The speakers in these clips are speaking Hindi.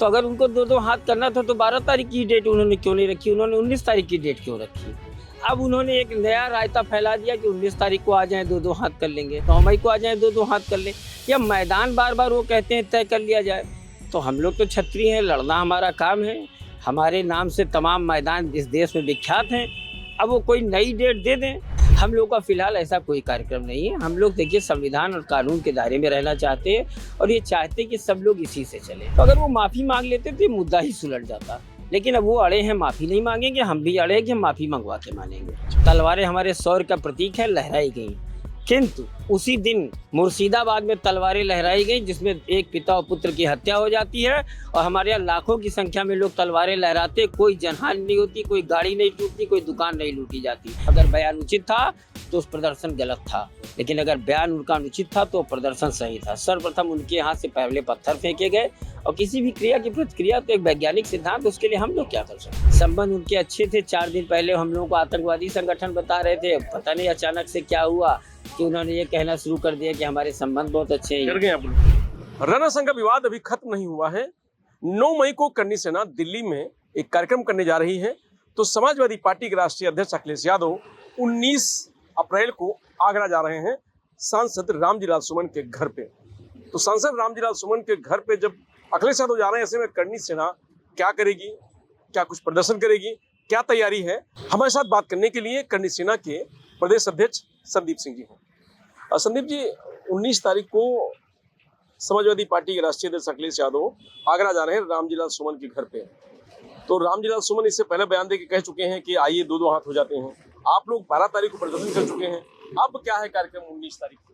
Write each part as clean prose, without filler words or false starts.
तो अगर उनको 2-2 हाथ करना था तो 12 तारीख की डेट उन्होंने क्यों नहीं रखी, उन्होंने 19 तारीख की डेट क्यों रखी। अब उन्होंने एक नया रायता फैला दिया कि 19 तारीख को आ जाएं 2-2 हाथ कर लेंगे, 9 मई को आ जाएं 2-2 हाथ कर लें, या मैदान बार बार वो कहते हैं तय कर लिया जाए। तो हम लोग तो छत्री हैं, लड़ना हमारा काम है, हमारे नाम से तमाम मैदान इस देश में विख्यात हैं। अब वो कोई नई डेट दे दें, हम लोग का फिलहाल ऐसा कोई कार्यक्रम नहीं है। हम लोग देखिए संविधान और कानून के दायरे में रहना चाहते हैं और ये चाहते हैं कि सब लोग इसी से चले। तो अगर वो माफ़ी मांग लेते तो ये मुद्दा ही सुलझ जाता, लेकिन अब वो अड़े हैं, माफ़ी नहीं मांगेंगे, हम भी अड़े हैं कि हम माफ़ी मंगवा के मानेंगे। तलवारें हमारे शौर्य का प्रतीक है, लहराई गई, किंतु उसी दिन मुर्शिदाबाद में तलवारें लहराई गई जिसमें एक पिता और पुत्र की हत्या हो जाती है और हमारे यहाँ लाखों की संख्या में लोग तलवारें लहराते, कोई जनहानि नहीं होती, कोई गाड़ी नहीं टूटती, कोई दुकान नहीं लूटी जाती। अगर बयान उचित था तो उस प्रदर्शन गलत था, लेकिन अगर बयान उनका अनुचित था तो प्रदर्शन सही था। सर्वप्रथम उनके यहाँ से पहले पत्थर फेंके गए और किसी भी क्रिया की प्रतिक्रिया तो एक वैज्ञानिक सिद्धांत, उसके लिए हम लोग क्या कर सकते हैं। संबंध उनके अच्छे थे, 4 दिन पहले हम लोगों को आतंकवादी संगठन बता रहे थे, पता नहीं अचानक से क्या हुआ कि उन्होंने ये कहना शुरू कर दिया कि हमारे संबंध बहुत अच्छे हैं। रना संघ का विवाद अभी खत्म नहीं हुआ है। 9 मई को करनी सेना दिल्ली में एक कार्यक्रम करने जा रही है, तो समाजवादी पार्टी के राष्ट्रीय अध्यक्ष अखिलेश यादव 19 अप्रैल को आगरा जा रहे हैं सांसद रामजीलाल सुमन के घर पे। तो सांसद रामजीलाल सुमन के घर पे जब अखिलेश यादव जा रहे हैं, ऐसे में करनी सेना क्या करेगी, क्या कुछ प्रदर्शन करेगी, क्या तैयारी है, हमारे साथ बात करने के लिए करनी सेना के प्रदेश अध्यक्ष संदीप सिंह जी हैं। संदीप जी, 19 तारीख को समाजवादी पार्टी के राष्ट्रीय अध्यक्ष अखिलेश यादव आगरा जा रहे हैं रामजीलाल सुमन के घर पे। तो रामजीलाल सुमन इससे पहले बयान दे के कह चुके हैं कि आइए 2-2 हाथ हो जाते हैं। आप लोग 12 तारीख को प्रदर्शन कर चुके हैं, अब क्या है कार्यक्रम 19 तारीख को?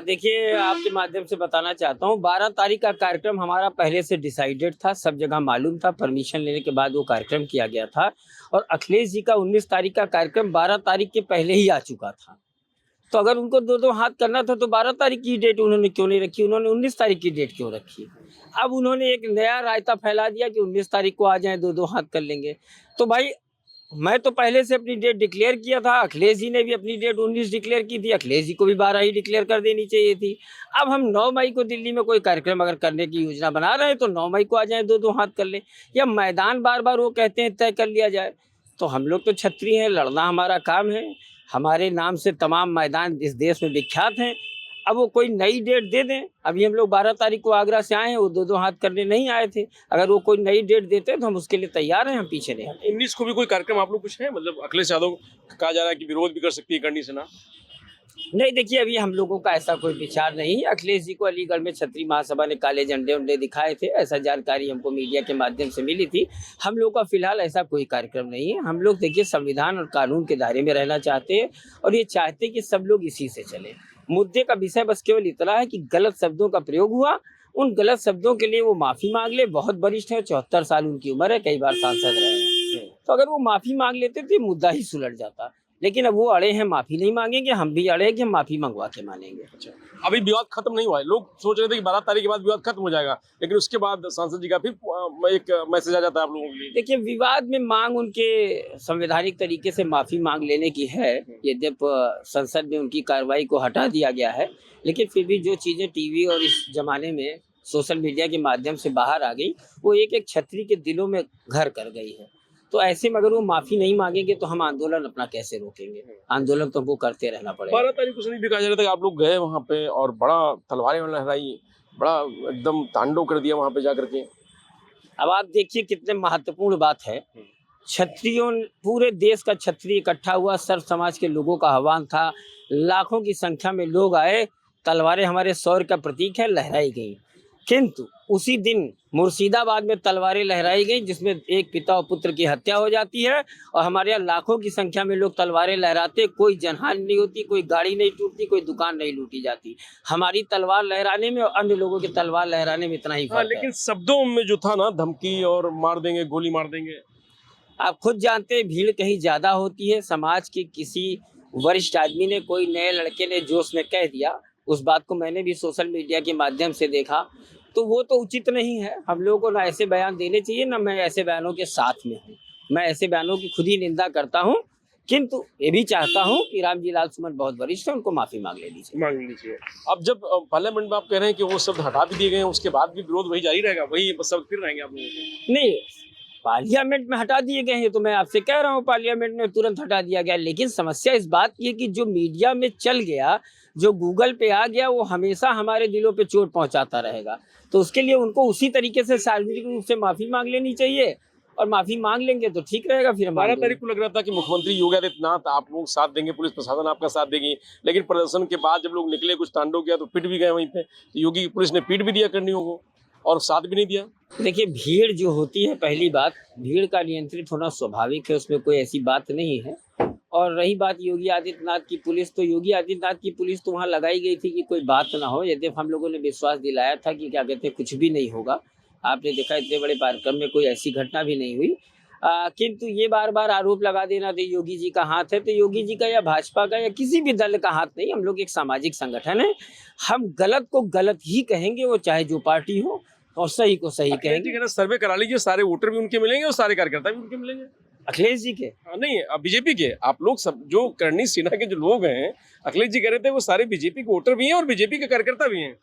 देखिए, आपके माध्यम से बताना चाहता हूँ, 12 तारीख का कार्यक्रम हमारा पहले से डिसाइडेड था, सब जगह मालूम था, परमिशन लेने के बाद वो कार्यक्रम किया गया था और अखिलेश जी का 19 तारीख का कार्यक्रम 12 तारीख के पहले ही आ चुका था। तो अगर उनको 2-2 हाथ करना था तो 12 तारीख की डेट उन्होंने क्यों नहीं रखी, उन्होंने 19 तारीख की डेट क्यों रखी। अब उन्होंने एक नया रायता फैला दिया कि 19 तारीख को आ जाएं 2-2 हाथ कर लेंगे। तो भाई, मैं तो पहले से अपनी डेट डिक्लेयर किया था, अखिलेश जी ने भी अपनी डेट 19 डिक्लेयर की थी, अखिलेश जी को भी 12 ही डिक्लेयर कर देनी चाहिए थी। अब हम 9 मई को दिल्ली में कोई कार्यक्रम अगर करने की योजना बना रहे हैं तो 9 मई को आ जाएं 2-2 हाथ कर लें, या मैदान बार बार वो कहते हैं तय कर लिया जाए। तो हम लोग तो छत्री हैं, लड़ना हमारा काम है, हमारे नाम से तमाम मैदान इस देश में विख्यात हैं। अब वो कोई नई डेट दे दें, अभी हम लोग 12 तारीख को आगरा से आए हैं, वो 2-2 हाथ करने नहीं आए थे। अगर वो कोई नई डेट देते तो हम उसके लिए तैयार हैं, हम पीछे नहीं। 19 को भी कोई कार्यक्रम आप लोग कुछ है, मतलब अखिलेश यादव कहा जा रहा है कि विरोध भी कर सकती है करनी सेना? नहीं, देखिए, अभी हम लोगों का ऐसा कोई विचार नहीं है। अखिलेश जी को अलीगढ़ में छत्री महासभा ने काले झंडे उंडे दिखाए थे, ऐसा जानकारी हमको मीडिया के माध्यम से मिली थी। हम लोग का फिलहाल ऐसा कोई कार्यक्रम नहीं है। हम लोग देखिए संविधान और कानून के दायरे में रहना चाहते हैं और ये चाहते हैं कि सब लोग इसी से चले। मुद्दे का विषय बस केवल इतना है कि गलत शब्दों का प्रयोग हुआ, उन गलत शब्दों के लिए वो माफी मांग ले। बहुत वरिष्ठ है, 74 साल उनकी उम्र है, कई बार सांसद रहे हैं। तो अगर वो माफी मांग लेते तो ये मुद्दा ही सुलझ जाता, लेकिन अब वो अड़े हैं, माफी नहीं मांगेंगे, हम भी अड़े हैं कि हम माफी मंगवा के मानेंगे। अच्छा, अभी विवाद खत्म नहीं हुआ है। लोग सोच रहे थे कि 12 तारीख के बाद विवाद खत्म हो जाएगा, लेकिन उसके बाद सांसद जी का फिर एक मैसेज आ जाता है आप लोगों के लिए। देखिए, विवाद में मांग उनके संवैधानिक तरीके से माफी मांग लेने की है, यद्यपि संसद में उनकी कार्रवाई को हटा दिया गया है, लेकिन फिर भी जो चीजें टीवी और इस जमाने में सोशल मीडिया के माध्यम से बाहर आ गई, वो एक एक छत्री के दिलों में घर कर गई है। तो ऐसे में अगर वो माफी नहीं मांगेंगे तो हम आंदोलन अपना कैसे रोकेंगे? आंदोलन तो हमको करते रहना पड़ेगा। 12 तारीख को संदीप भी कहा जा रहा था कि आप लोग गए वहाँ पे और बड़ा तलवारें लहराई, बड़ा एकदम तांडव कर दिया वहाँ पे जाकर के। अब आप देखिए कितने महत्वपूर्ण बात है। क्षत्रियों, पूरे देश का क्षत्रिय इकट्ठा हुआ, सर्व समाज के लोगों का आह्वान था, लाखों की संख्या में लोग आए, तलवारें हमारे शौर्य का प्रतीक है, लहराई गई, किंतु उसी दिन मुर्शिदाबाद में तलवारें लहराई गई जिसमें एक पिता और पुत्र की हत्या हो जाती है और हमारे यहाँ लाखों की संख्या में लोग तलवारें लहराते, कोई जनहानि नहीं होती, कोई गाड़ी नहीं टूटती, कोई दुकान नहीं लूटी जाती। हमारी तलवार लहराने में और अन्य लोगों की तलवार लहराने में इतना ही फर्क है। लेकिन शब्दों में जो था ना, धमकी और मार देंगे, गोली मार देंगे। आप खुद जानते हैं, भीड़ कहीं ज्यादा होती है। समाज के किसी वरिष्ठ आदमी ने, कोई नए लड़के ने जोश में कह दिया, उस बात को मैंने भी सोशल मीडिया के माध्यम से देखा, तो वो तो उचित नहीं है। हम लोगों को ना ऐसे बयान देने चाहिए, ना मैं ऐसे बयानों के साथ में हूँ। मैं ऐसे बयानों की खुद ही निंदा करता हूँ किंतु ये भी चाहता हूं कि रामजी लाल सुमन बहुत वरिष्ठ है, उनको माफी मांग लेनी चाहिए। मांग लीजिए। अब जब पार्लियामेंट में आप कह रहे हैं कि वो शब्द हटा भी दिए गए हैं, उसके बाद भी विरोध वही जारी रहेगा, वही शब्द फिर रहेंगे आप लोगों के? नहीं, पार्लियामेंट में हटा दिए गए हैं तो मैं आपसे कह रहा हूं पार्लियामेंट में तुरंत हटा दिया गया, लेकिन समस्या इस बात की है कि जो मीडिया में चल गया, जो गूगल पे आ गया, वो हमेशा हमारे दिलों पे चोट पहुंचाता रहेगा। तो उसके लिए उनको उसी तरीके से सार्वजनिक रूप से माफी मांग लेनी चाहिए, और माफी मांग लेंगे तो ठीक रहेगा। फिर 12 तारीख को लग रहा था कि मुख्यमंत्री योगी आदित्यनाथ आप लोग साथ देंगे, पुलिस प्रशासन आपका साथ देगी, लेकिन प्रदर्शन के बाद जब लोग निकले, कुछ तांडव किया तो पिट भी गए वहीं पे। तो योगी की पुलिस ने पीट भी दिया कर्मियों को और साथ भी नहीं दिया। देखिए, भीड़ जो होती है, पहली बात, भीड़ का नियंत्रित होना स्वाभाविक है, उसमें कोई ऐसी बात नहीं है। और रही बात योगी आदित्यनाथ की पुलिस, तो योगी आदित्यनाथ की पुलिस तो वहाँ लगाई गई थी कि कोई बात ना हो। यद्यपि हम लोगों ने विश्वास दिलाया था कि क्या कहते हैं, कुछ भी नहीं होगा। आपने देखा इतने बड़े कार्यक्रम में कोई ऐसी घटना भी नहीं हुई। किंतु ये बार बार आरोप लगा देना तो योगी जी का हाथ है, तो योगी जी का या भाजपा का या किसी भी दल का हाथ नहीं। हम लोग एक सामाजिक संगठन है, हम गलत को गलत ही कहेंगे, वो चाहे जो पार्टी हो, और सही को सही कहेंगे। सर्वे करा लीजिए, सारे वोटर भी उनके मिलेंगे और सारे कार्यकर्ता भी उनके मिलेंगे। अखिलेश जी के नहीं, बीजेपी के आप लोग सब, जो करनी सेना के जो लोग हैं, अखिलेश जी कह रहे थे वो सारे बीजेपी के वोटर भी हैं और बीजेपी के कार्यकर्ता भी हैं।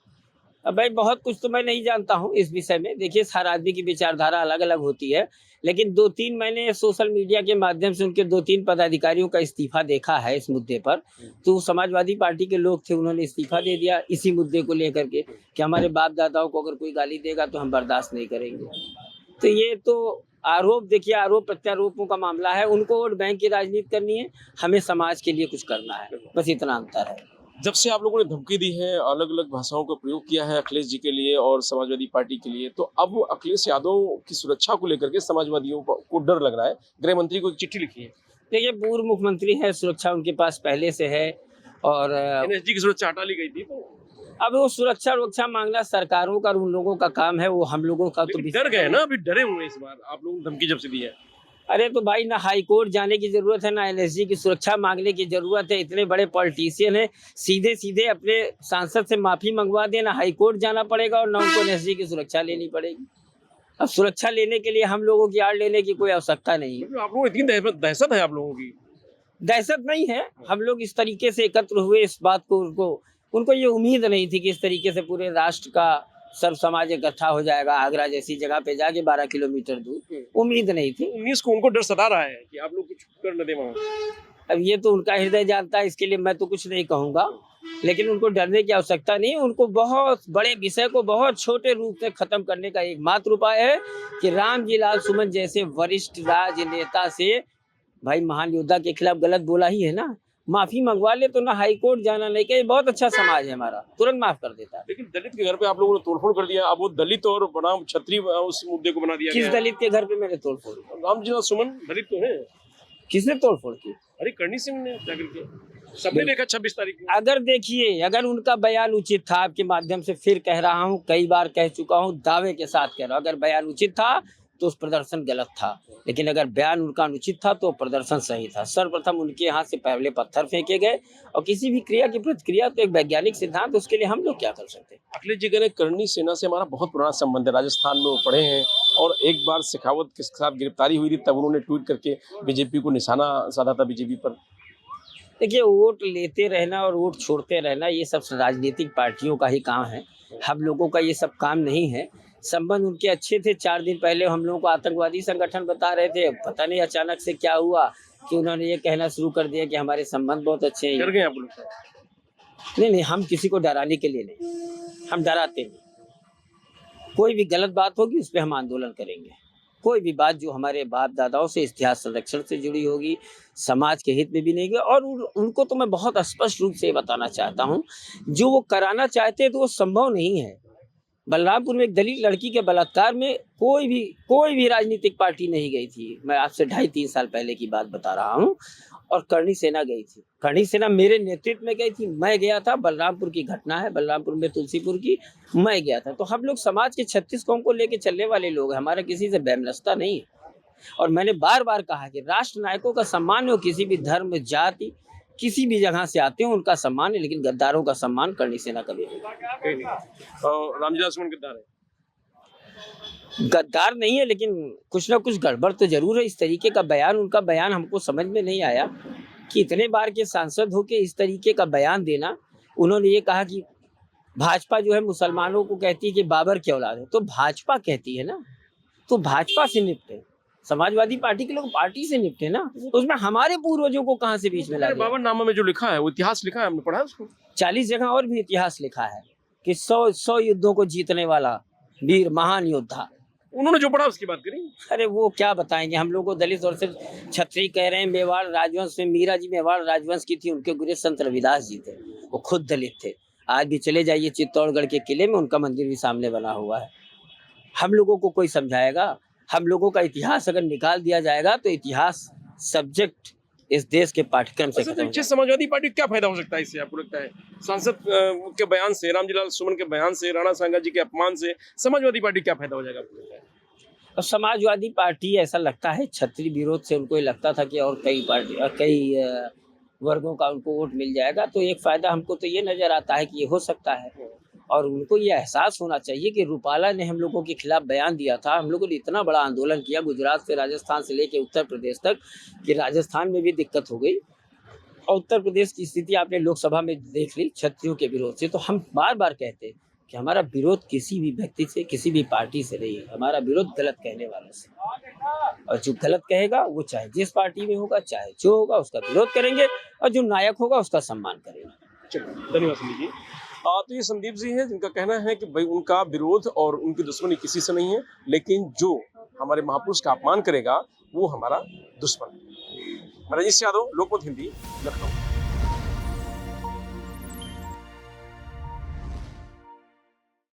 अब भाई बहुत कुछ तो मैं नहीं जानता हूँ इस विषय में। देखिए, हर आदमी की विचारधारा अलग अलग होती है, लेकिन 2-3 मैंने सोशल मीडिया के माध्यम से उनके 2-3 पदाधिकारियों का इस्तीफा देखा है इस मुद्दे पर। तो समाजवादी पार्टी के लोग थे, उन्होंने इस्तीफा दे दिया इसी मुद्दे को लेकर के कि हमारे बाप दादाओं को अगर कोई गाली देगा तो हम बर्दाश्त नहीं करेंगे। तो ये तो आरोप, देखिए आरोप प्रत्यारोपों का मामला है। उनको वोट बैंक की राजनीति करनी है, हमें समाज के लिए कुछ करना है, बस इतना अंतर है। जब से आप लोगों ने धमकी दी है, अलग अलग भाषाओं का प्रयोग किया है अखिलेश जी के लिए और समाजवादी पार्टी के लिए, तो अब अखिलेश यादव की सुरक्षा को लेकर के समाजवादियों को डर लग रहा है। गृह मंत्री को एक चिट्ठी लिखी है। देखिए, पूर्व मुख्यमंत्री है, सुरक्षा उनके पास पहले से है, और एनएसजी की सुरक्षा हटा ली गई थी, तो अब वो सुरक्षा मांगना सरकारों का, उन लोगों का काम है, वो हम लोगों का तो डर गए ना, अभी डरे हुए इस बार आप लोगों ने धमकी जब से दी है। अरे तो भाई, ना हाई कोर्ट जाने की जरूरत है, ना एनएसजी की सुरक्षा मांगने की जरूरत है। इतने बड़े पॉलिटिशियन है, सीधे सीधे अपने सांसद से माफी मंगवा दे, ना हाई कोर्ट जाना पड़ेगा और ना उनको एनएसजी की सुरक्षा लेनी पड़ेगी। अब सुरक्षा लेने के लिए हम लोगों की आड़ लेने की कोई आवश्यकता नहीं है। आप लोगों इतनी दहशत है आप लोगों की? दहशत नहीं है, हम लोग इस तरीके से एकत्र हुए, इस बात को उनको ये उम्मीद नहीं थी कि इस तरीके से पूरे राष्ट्र का सर्व समाज इकट्ठा हो जाएगा आगरा जैसी जगह पे जाके 12 किलोमीटर दूर। उम्मीद नहीं थी। 19 को उनको डर सता रहा है कि आप लोग कुछ कर न दे वहां। अब ये तो उनका हृदय जानता है, इसके लिए मैं तो कुछ नहीं कहूंगा, लेकिन उनको डरने की आवश्यकता नहीं है। उनको बहुत बड़े विषय को बहुत छोटे रूप में खत्म करने का एकमात्र उपाय है कि रामजी लाल सुमन जैसे वरिष्ठ राजनेता से, भाई महान योद्धा के खिलाफ गलत बोला ही है ना, माफी मंगवा ले, तो ना हाई कोर्ट जाना नहीं। कहीं बहुत अच्छा समाज है हमारा, तुरंत माफ कर देता है। लेकिन दलित के घर पे आप लोगों ने तोड़फोड़ कर दिया, अब वो दलित और बनाम छत्री उस मुद्दे को बना दिया। किस दलित के घर पे मैंने तोड़फोड़? रामजी लाल सुमन दलित तो है। किसने तोड़फोड़ की? अरे करनी सिंह ने जाकर के, सबने देखा 26 तारीख को। अगर देखिए, अगर उनका बयान उचित था, आपके माध्यम से फिर कह रहा हूँ, कई बार कह चुका हूँ, दावे के साथ कह रहा हूँ, अगर बयान उचित था तो उस प्रदर्शन गलत था, लेकिन अगर बयान उनका अनुचित था तो प्रदर्शन सही था। सर्वप्रथम उनके यहाँ से पहले पत्थर फेंके गए, और किसी भी क्रिया की प्रतिक्रिया तो एक वैज्ञानिक सिद्धांत, उसके लिए हम लोग क्या कर सकते हैं। अखिलेश जी कह रहे करनी सेना से हमारा बहुत पुराना संबंध है, राजस्थान में वो पढ़े हैं, और एक बार शेखावत के साथ गिरफ्तारी हुई थी, तब उन्होंने ट्वीट करके बीजेपी को निशाना साधा था, बीजेपी पर। देखिए, वोट लेते रहना और वोट छोड़ते रहना, ये सब राजनीतिक पार्टियों का ही काम है, हम लोगों का ये सब काम नहीं है। संबंध उनके अच्छे थे। 4 दिन पहले हम लोगों को आतंकवादी संगठन बता रहे थे, पता नहीं अचानक से क्या हुआ कि उन्होंने ये कहना शुरू कर दिया कि हमारे संबंध बहुत अच्छे हैं। डर गए आप लोग? नहीं, हम किसी को डराने के लिए नहीं, हम डराते नहीं। कोई भी गलत बात होगी उस पर हम आंदोलन करेंगे। कोई भी बात जो हमारे बाप दादाओं से, इतिहास संरक्षण से जुड़ी होगी, समाज के हित में भी नहीं होगी। और उनको तो मैं बहुत स्पष्ट रूप से बताना चाहता हूँ, जो वो कराना चाहते हैं तो वो संभव नहीं है। बलरामपुर में एक दलित लड़की के बलात्कार में कोई भी राजनीतिक पार्टी नहीं गई थी। मैं आपसे 2.5-3 साल पहले की बात बता रहा हूँ। और करनी सेना गई थी, करनी सेना मेरे नेतृत्व में गई थी, मैं गया था। बलरामपुर की घटना है, बलरामपुर में तुलसीपुर की, मैं गया था। तो हम लोग समाज के 36 कौम को लेके चलने वाले लोग हैं, हमारा किसी से बैमनस्ता नहीं है। और मैंने बार बार कहा कि राष्ट्र नायकों का सम्मान हो, किसी भी धर्म जाति किसी भी जगह से आते हो उनका सम्मान है, लेकिन गद्दारों का सम्मान करनी सेना कभी नहीं। रामजी लाल सुमन गद्दार है? गद्दार नहीं है, लेकिन कुछ ना कुछ गड़बड़ तो जरूर है। इस तरीके का बयान, उनका बयान हमको समझ में नहीं आया। कि इतने बार के सांसद होके इस तरीके का बयान देना। उन्होंने ये कहा कि भाजपा जो है मुसलमानों को कहती है कि बाबर की औलाद है, तो भाजपा कहती है ना, तो भाजपा से निपटे। समाजवादी पार्टी के लोग पार्टी से निपटे ना, तो उसमें हमारे पूर्वजों को कहां से बीच में ला दिया? बाबरनामा में जो लिखा है वो इतिहास लिखा है, हमने पढ़ा है उसको। 40 जगह और भी इतिहास लिखा है कि 100 युद्धों को जीतने वाला वीर महान योद्धा। उन्होंने जो पढ़ा उसकी बात करी। अरे वो क्या बताएंगे, हम लोग को दलित और सिर्फ छत्री कह रहे हैं। मेवाड़ राजवंश में मीरा जी मेवाड़ राजवंश की थी, उनके गुरु संत रविदास जी थे, वो खुद दलित थे। आज भी चले जाइए चित्तौड़गढ़ के किले में, उनका मंदिर भी सामने बना हुआ है। हम लोगों को कोई समझाएगा? हम लोगों का इतिहास अगर निकाल दिया जाएगा तो इतिहास सब्जेक्ट इस देश के पाठ्यक्रम से खत्म हो जाएगा। समाजवादी पार्टी को क्या फायदा हो सकता है इससे, आपको लगता है? सांसद के बयान से, रामजीलाल सुमन के बयान से, राणा सांगा जी के अपमान से समाजवादी पार्टी क्या फायदा हो जाएगा, आपको लगता है? और समाजवादी पार्टी ऐसा लगता है क्षत्रिय विरोध से उनको ये लगता था कि और कई पार्टी और कई वर्गों का उनको वोट मिल जाएगा, तो एक फायदा हमको तो ये नजर आता है कि ये हो सकता है। और उनको ये एहसास होना चाहिए कि रूपाला ने हम लोगों के खिलाफ बयान दिया था। हम लोगों ने इतना बड़ा आंदोलन किया गुजरात से राजस्थान से लेके उत्तर प्रदेश तक, कि राजस्थान में भी दिक्कत हो गई। और उत्तर प्रदेश की स्थिति आपने लोकसभा में देख ली क्षत्रियों के विरोध से। तो हम बार बार कहते हैं कि हमारा विरोध किसी भी व्यक्ति से, किसी भी पार्टी से नहीं है, हमारा विरोध गलत कहने वालों से। और जो गलत कहेगा वो चाहे जिस पार्टी में होगा, चाहे जो होगा, उसका विरोध करेंगे, और जो नायक होगा उसका सम्मान करेंगे। चलिए, धन्यवाद संदीप जी। तो ये संदीप जी हैं जिनका कहना है कि भाई उनका विरोध और उनकी दुश्मनी किसी से नहीं है, लेकिन जो हमारे महापुरुष का अपमान करेगा वो हमारा दुश्मन है। मैं रजनीश यादव, लोकमत हिंदी, लखनऊ।